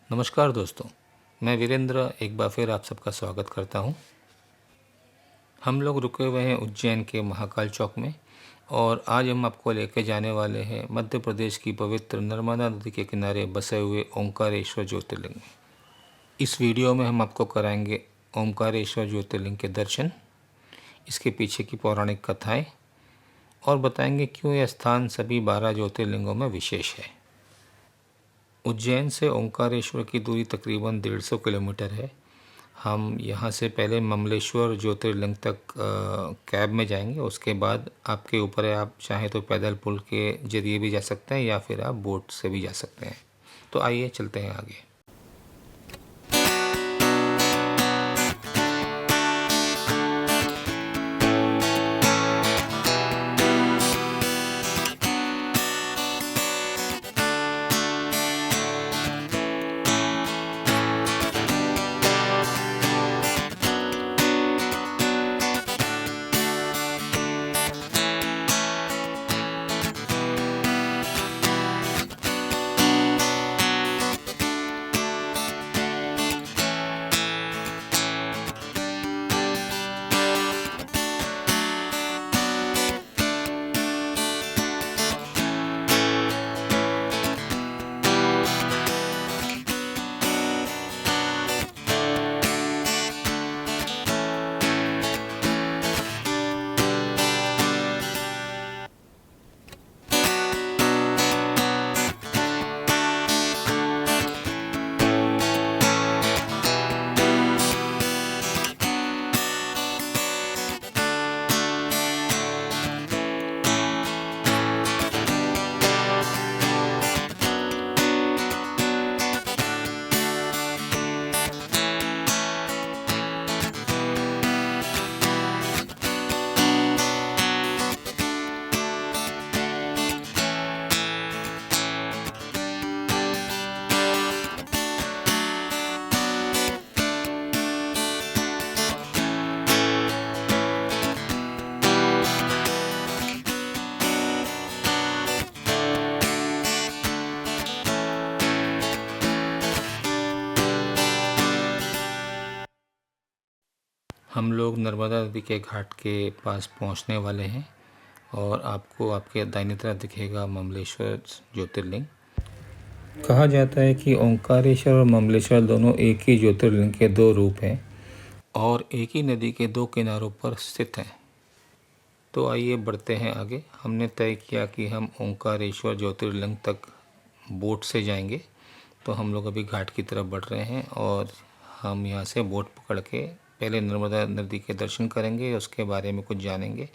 नमस्कार दोस्तों, मैं वीरेंद्र एक बार फिर आप सबका स्वागत करता हूं। हम लोग रुके हुए हैं उज्जैन के महाकाल चौक में और आज हम आपको लेकर जाने वाले हैं मध्य प्रदेश की पवित्र नर्मदा नदी के किनारे बसे हुए ओंकारेश्वर ज्योतिर्लिंग में। इस वीडियो में हम आपको कराएंगे ओंकारेश्वर ज्योतिर्लिंग के दर्शन, इसके पीछे की पौराणिक कथाएँ और बताएंगे क्यों यह स्थान सभी 12 ज्योतिर्लिंगों में विशेष है। उज्जैन से ओंकारेश्वर की दूरी तकरीबन 150 किलोमीटर है। हम यहाँ से पहले ममलेश्वर ज्योतिर्लिंग तक कैब में जाएंगे, उसके बाद आपके ऊपर है, आप चाहें तो पैदल पुल के जरिए भी जा सकते हैं या फिर आप बोट से भी जा सकते हैं। तो आइए चलते हैं आगे। हम लोग नर्मदा नदी के घाट के पास पहुंचने वाले हैं और आपको आपके दाहिनी तरफ दिखेगा ममलेश्वर ज्योतिर्लिंग। कहा जाता है कि ओंकारेश्वर और ममलेश्वर दोनों एक ही ज्योतिर्लिंग के दो रूप हैं और एक ही नदी के दो किनारों पर स्थित हैं। तो आइए बढ़ते हैं आगे। हमने तय किया कि हम ओंकारेश्वर ज्योतिर्लिंग तक बोट से जाएंगे, तो हम लोग अभी घाट की तरफ बढ़ रहे हैं और हम यहाँ से बोट पकड़ के पहले नर्मदा नदी के दर्शन करेंगे, उसके बारे में कुछ जानेंगे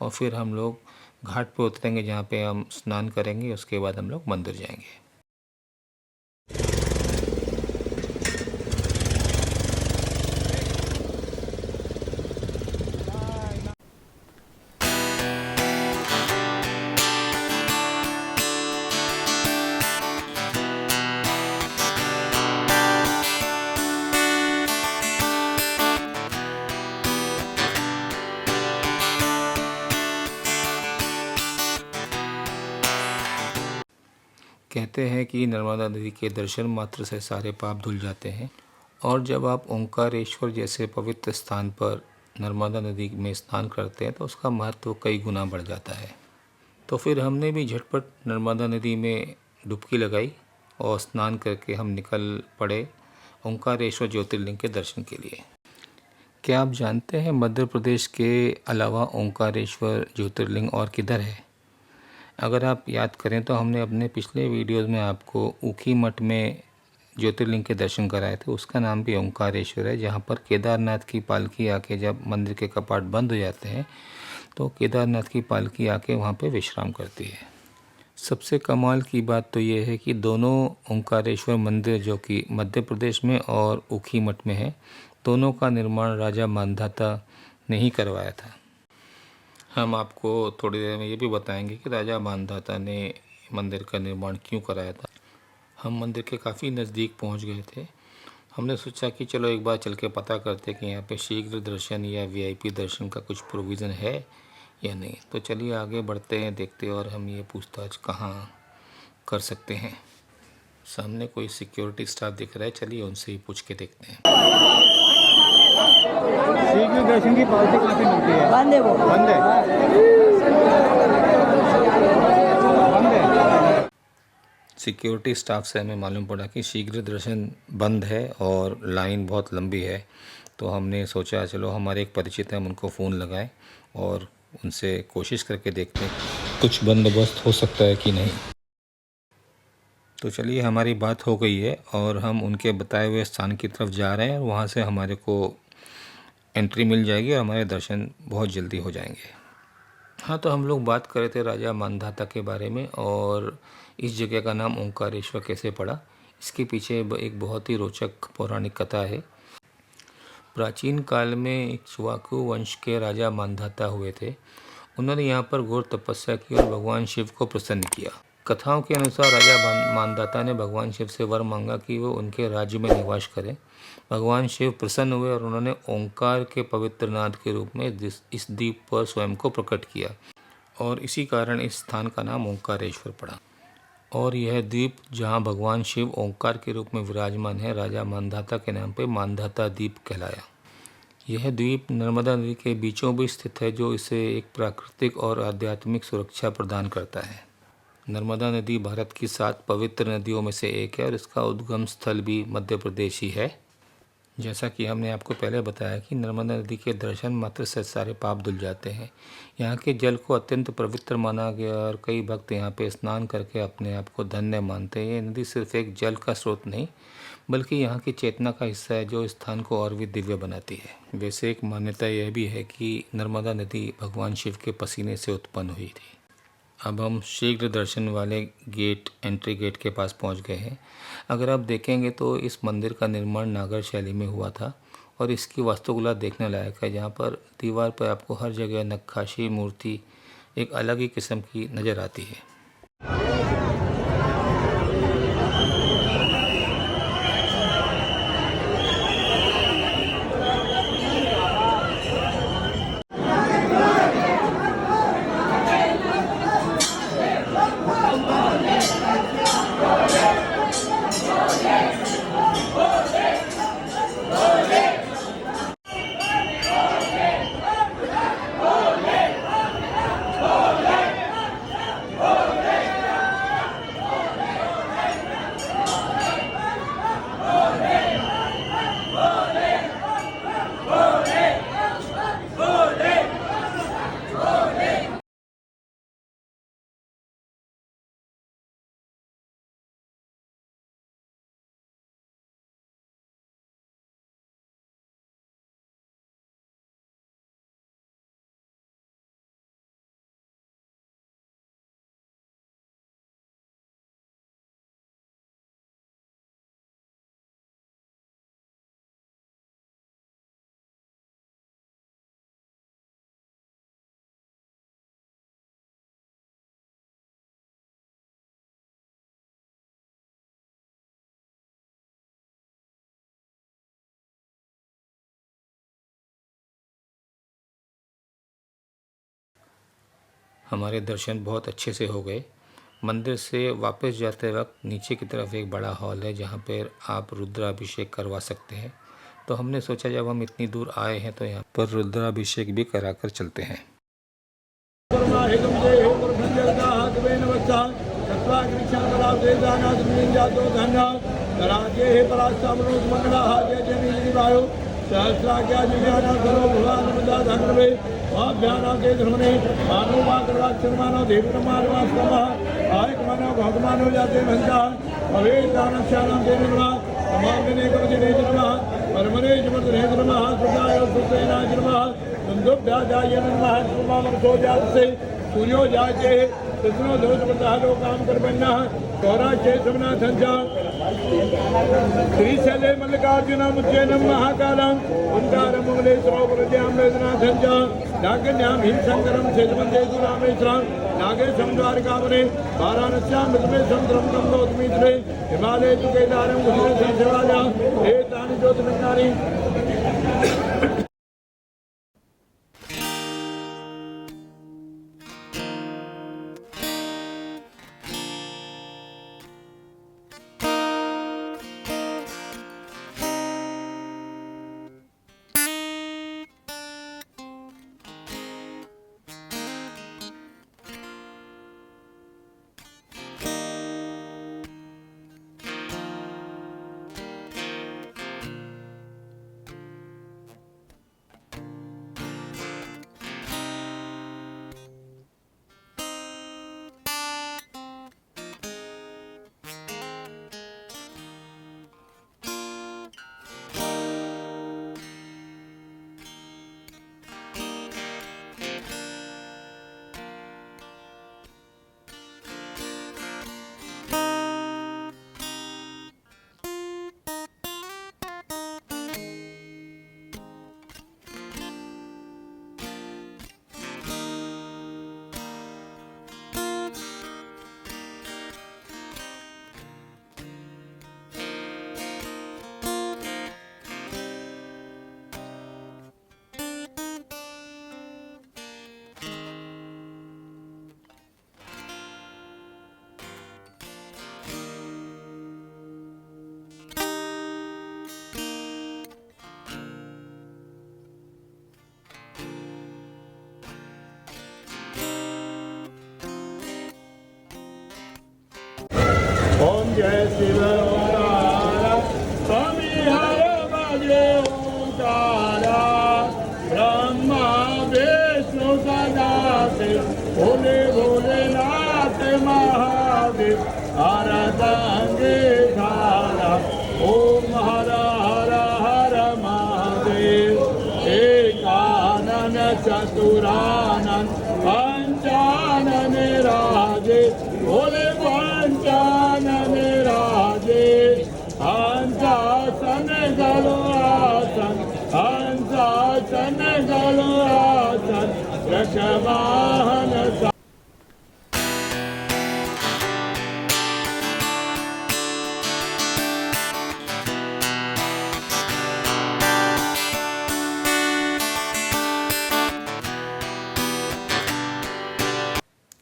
और फिर हम लोग घाट पे उतरेंगे जहाँ पे हम स्नान करेंगे। उसके बाद हम लोग मंदिर जाएंगे। कहते हैं कि नर्मदा नदी के दर्शन मात्र से सारे पाप धुल जाते हैं और जब आप ओंकारेश्वर जैसे पवित्र स्थान पर नर्मदा नदी में स्नान करते हैं तो उसका महत्व कई गुना बढ़ जाता है। तो फिर हमने भी झटपट नर्मदा नदी में डुबकी लगाई और स्नान करके हम निकल पड़े ओंकारेश्वर ज्योतिर्लिंग के दर्शन के लिए। क्या आप जानते हैं मध्य प्रदेश के अलावा ओंकारेश्वर ज्योतिर्लिंग और किधर है? अगर आप याद करें तो हमने अपने पिछले वीडियोस में आपको ऊखीमठ में ज्योतिर्लिंग के दर्शन कराए थे। उसका नाम भी ओंकारेश्वर है, जहाँ पर केदारनाथ की पालकी आके जब मंदिर के कपाट बंद हो जाते हैं तो केदारनाथ की पालकी आके वहाँ पे विश्राम करती है। सबसे कमाल की बात तो ये है कि दोनों ओंकारेश्वर मंदिर जो कि मध्य प्रदेश में और ऊखीमठ में है, दोनों का निर्माण राजा मांधाता ने ही करवाया था। हम आपको थोड़ी देर में ये भी बताएंगे कि राजा मांधाता ने मंदिर का निर्माण क्यों कराया था। हम मंदिर के काफ़ी नज़दीक पहुंच गए थे। हमने सोचा कि चलो एक बार चल के पता करते कि यहाँ पे शीघ्र दर्शन या वीआईपी दर्शन का कुछ प्रोविज़न है या नहीं। तो चलिए आगे बढ़ते हैं, देखते हैं और हम ये पूछताछ कहाँ कर सकते हैं। सामने कोई सिक्योरिटी स्टाफ दिख रहा है, चलिए उनसे ही पूछ के देखते हैं। शीघ्र दर्शन की पावती कहाँ से मिलती है? बंद है वो। बंद है। बंद है। सिक्योरिटी स्टाफ से हमें मालूम पड़ा कि शीघ्र दर्शन बंद है और लाइन बहुत लंबी है। तो हमने सोचा चलो हमारे एक परिचित हैं, हम उनको फ़ोन लगाएं और उनसे कोशिश करके देखते हैं कुछ बंदोबस्त हो सकता है कि नहीं। तो चलिए हमारी बात हो गई है और हम उनके बताए हुए स्थान की तरफ जा रहे हैं और वहाँ से हमारे को एंट्री मिल जाएगी और हमारे दर्शन बहुत जल्दी हो जाएंगे। हाँ, तो हम लोग बात कर रहे थे राजा मानधाता के बारे में और इस जगह का नाम ओंकारेश्वर कैसे पड़ा। इसके पीछे एक बहुत ही रोचक पौराणिक कथा है। प्राचीन काल में इक्ष्वाकु वंश के राजा मानधाता हुए थे। उन्होंने यहाँ पर घोर तपस्या की और भगवान शिव को प्रसन्न किया। कथाओं के अनुसार राजा मानधाता ने भगवान शिव से वर मांगा कि वो उनके राज्य में निवास करें। भगवान शिव प्रसन्न हुए और उन्होंने ओंकार के पवित्र नाद के रूप में इस द्वीप पर स्वयं को प्रकट किया और इसी कारण इस स्थान का नाम ओंकारेश्वर पड़ा। और यह द्वीप जहाँ भगवान शिव ओंकार के रूप में विराजमान है, राजा मानधाता के नाम पर मानधाता द्वीप कहलाया। यह द्वीप नर्मदा नदी के बीचों बीच स्थित है, जो इसे एक प्राकृतिक और आध्यात्मिक सुरक्षा प्रदान करता है। नर्मदा नदी भारत की 7 पवित्र नदियों में से एक है और इसका उद्गम स्थल भी मध्य प्रदेश ही है। जैसा कि हमने आपको पहले बताया कि नर्मदा नदी के दर्शन मात्र से सारे पाप धुल जाते हैं। यहाँ के जल को अत्यंत पवित्र माना गया और कई भक्त यहाँ पे स्नान करके अपने आप को धन्य मानते हैं। ये नदी सिर्फ एक जल का स्रोत नहीं बल्कि यहाँ की चेतना का हिस्सा है, जो इस स्थान को और भी दिव्य बनाती है। वैसे एक मान्यता यह भी है कि नर्मदा नदी भगवान शिव के पसीने से उत्पन्न हुई थी। अब हम शीघ्र दर्शन वाले एंट्री गेट के पास पहुंच गए हैं। अगर आप देखेंगे तो इस मंदिर का निर्माण नागर शैली में हुआ था और इसकी वास्तुकला देखने लायक है, जहां पर दीवार पर आपको हर जगह नक्काशी मूर्ति एक अलग ही किस्म की नज़र आती है। हमारे दर्शन बहुत अच्छे से हो गए। मंदिर से वापस जाते वक्त नीचे की तरफ एक बड़ा हॉल है, जहाँ पर आप रुद्राभिषेक करवा सकते हैं। तो हमने सोचा जब हम इतनी दूर आए हैं तो यहाँ पर रुद्राभिषेक भी कराकर चलते हैं। सूर्योजाते कृष्णो दोष प्रसादो काम कर बनना गौरा चेतमना संजा श्रीशैले मल्लिकार्जुन मुच्चैनम महाकालम उन्दारम मंगलेश्वरो प्रद्याम वेदना संजा नागन्याम हिमशंकरम सेतवंदे रामेश्वरम नागे समद्वारिकावने वाराणस्यां मृतमे संतरम गंगोत्मित्रे हिमालय तु केदारम गुजरे संसेवाजा एतानि ज्योतिर्लिंगानि। जय शिव हर स्वामी हर भजे ओंकारा ब्रह्मा विष्णु सदा शिव भोले भोलेनाथ महादेव हर गंगे धारा ओम हर हर हर महादेव एकानन चतुरानन पंचानन राजे भोले पंचानन राजे हंसासन गलो आसन हंसासन गलो आसन वृषवाहन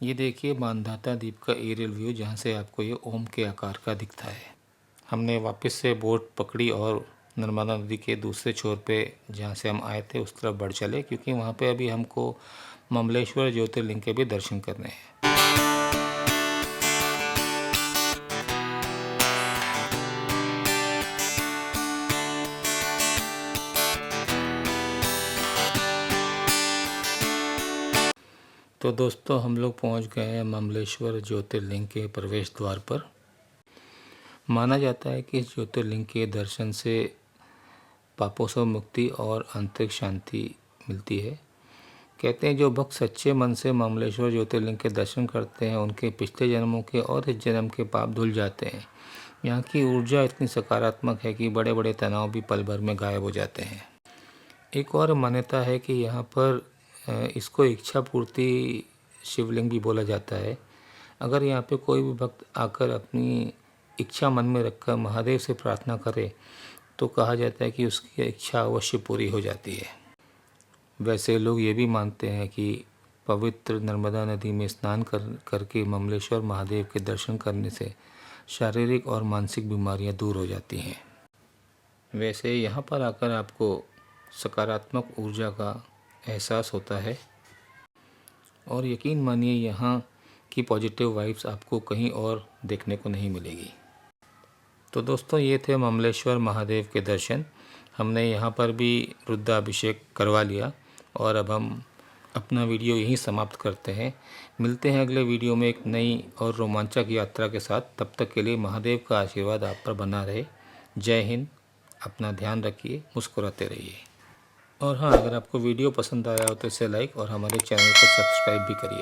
ये देखिए मानधाता द्वीप का एरियल व्यू, जहाँ से आपको ये ओम के आकार का दिखता है। हमने वापस से बोट पकड़ी और नर्मदा नदी के दूसरे छोर पे जहाँ से हम आए थे उस तरफ बढ़ चले, क्योंकि वहाँ पे अभी हमको ममलेश्वर ज्योतिर्लिंग के भी दर्शन करने हैं। तो दोस्तों हम लोग पहुंच गए हैं ममलेश्वर ज्योतिर्लिंग के प्रवेश द्वार पर। माना जाता है कि इस ज्योतिर्लिंग के दर्शन से पापों से मुक्ति और आंतरिक शांति मिलती है। कहते हैं जो भक्त सच्चे मन से ममलेश्वर ज्योतिर्लिंग के दर्शन करते हैं उनके पिछले जन्मों के और इस जन्म के पाप धुल जाते हैं। यहाँ की ऊर्जा इतनी सकारात्मक है कि बड़े बड़े तनाव भी पल भर में गायब हो जाते हैं। एक और मान्यता है कि यहाँ पर इसको इच्छा पूर्ति शिवलिंग भी बोला जाता है। अगर यहाँ पे कोई भी भक्त आकर अपनी इच्छा मन में रखकर महादेव से प्रार्थना करे तो कहा जाता है कि उसकी इच्छा अवश्य पूरी हो जाती है। वैसे लोग ये भी मानते हैं कि पवित्र नर्मदा नदी में स्नान करके ममलेश्वर महादेव के दर्शन करने से शारीरिक और मानसिक बीमारियां दूर हो जाती हैं। वैसे यहाँ पर आकर आपको सकारात्मक ऊर्जा का एहसास होता है और यकीन मानिए यहाँ की पॉजिटिव वाइब्स आपको कहीं और देखने को नहीं मिलेगी। तो दोस्तों ये थे ममलेश्वर महादेव के दर्शन। हमने यहाँ पर भी रुद्राभिषेक करवा लिया और अब हम अपना वीडियो यहीं समाप्त करते हैं। मिलते हैं अगले वीडियो में एक नई और रोमांचक यात्रा के साथ। तब तक के लिए महादेव का आशीर्वाद आप पर बना रहे। जय हिंद। अपना ध्यान रखिए, मुस्कुराते रहिए। और हाँ, अगर आपको वीडियो पसंद आया हो तो इसे लाइक और हमारे चैनल को सब्सक्राइब भी करिए।